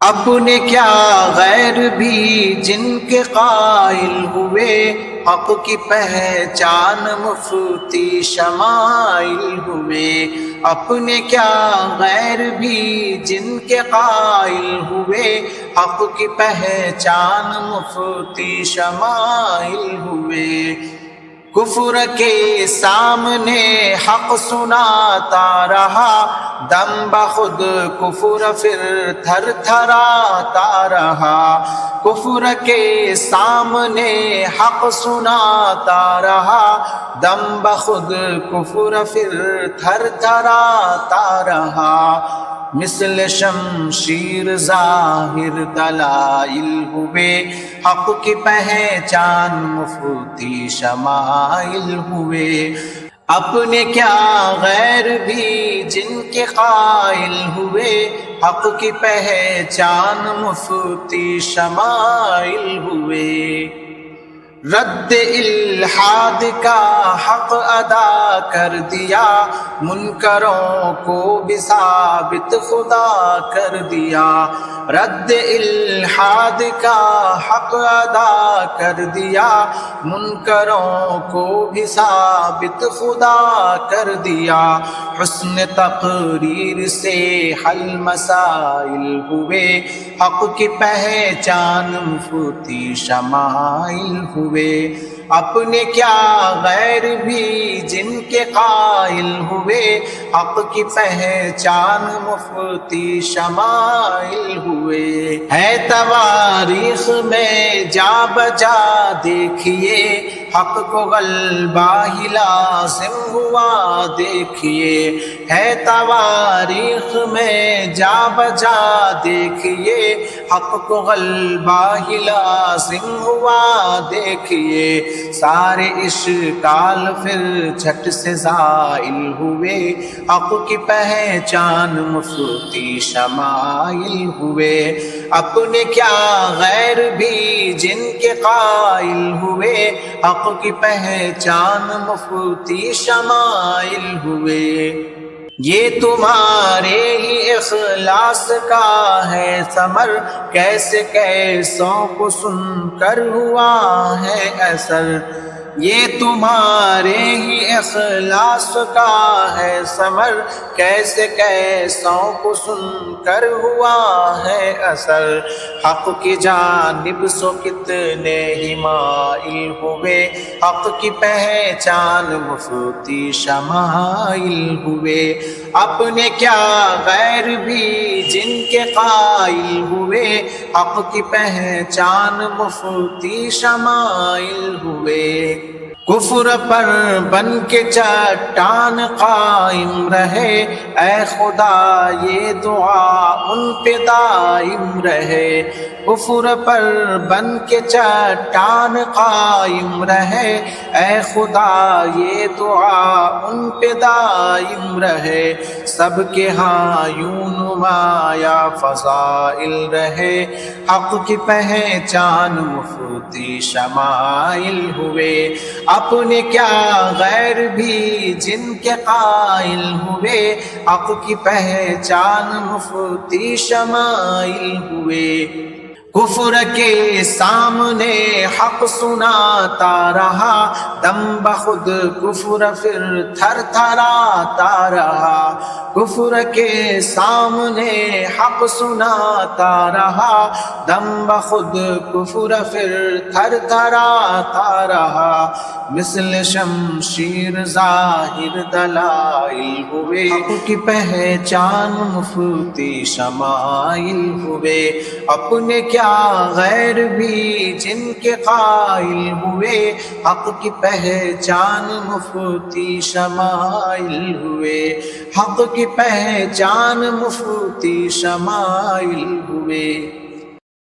اپنے کیا غیر بھی جن کے قائل ہوئے، حق کی پہچان مفتی شمائل ہوئے۔ اپنے کیا غیر بھی جن کے قائل ہوئے، حق کی پہچان مفتی شمائل ہوئے۔ کفر کے سامنے حق سناتا رہا، دم بخود کفر پھر تھر تھراتا رہا۔ کفر کے سامنے حق سناتا رہا، دم بخود کفر پھر تھر تھراتا رہا۔ مثل شمشیر ظاہر دلائل ہوئے، حق کی پہچان مفتی شمائل ہوئے۔ اپنے کیا غیر بھی جن کے قائل ہوئے، حق کی پہچان مفتی شمائل ہوئے۔ رد الحاد کا حق ادا کر دیا، منکروں کو بھی ثابت خدا کر دیا۔ رد الحاد کا حق ادا کر دیا، منکروں کو بھی ثابت خدا کر دیا۔ حسن تقریر سے حل مسائل ہوئے، حق کی پہچان مفتی شمائل ہوئے۔ اپنے کیا غیر بھی جن کے قائل ہوئے، حق کی پہچان مفتی شمائل ہوئے۔ ہے تواریخ میں جا بجا دیکھیے، حق کو غلبہ ہی لازم ہوا دیکھیے۔ ہے تواریخ میں جا بجا دیکھیے، حق کو غلبہ ہی لازم ہوا دیکھیے۔ سارے اشکال پھر جھٹ سے زائل ہوئے، حق کی پہچان مفتی شمائل ہوئے۔ اپنے کیا غیر بھی جن کے قائل ہوئے، حق کی پہچان مفتی شمائل ہوئے۔ یہ تمہارے ہی اخلاص کا ہے ثمر، کیسے کیسوں کو سن کر ہوا ہے اثر۔ یہ تمہارے ہی اخلاص کا ہے ثمر، کیسے کیسوں کو سن کر ہوا ہے اثر۔ حق کی جانب سو کتنے ہی مائل ہوئے، حق کی پہچان مفتی شمائل ہوئے۔ اپنے کیا غیر بھی جن کے قائل ہوئے، حق کی پہچان مفتی شمائل ہوئے۔ کفر پر بن کے چٹان قائم رہے، اے خدا یہ دعا ان پہ دائم رہے۔ کفر پر بن کے چٹان قائم رہے، اے خدا یہ دعا ان پہ دائم رہے۔ سب کے ہاں یوں نمایاں فضائل رہے، حق کی پہچان مفتی شمائل ہوئے۔ اپنے کیا غیر بھی جن کے قائل ہوئے، حق کی پہچان مفتی شمائل ہوئے۔ کفر کے سامنے حق سناتا رہا، دم بخود کفر پھر تھر تھراتا رہا۔ کفر کے سامنے حق سناتا رہا، دم بخود کفر پھر تھر تھراتا رہا۔ مثل شمشیر ظاہر دلائل ہوئے، حق کی پہچان مفتی شمائل ہوئے۔ اپنے کیا غیر بھی جن کے قائل ہوئے، حق کی پہچان مفتی شمائل ہوئے۔ حق کی پہچان مفتی شمائل ہوئے۔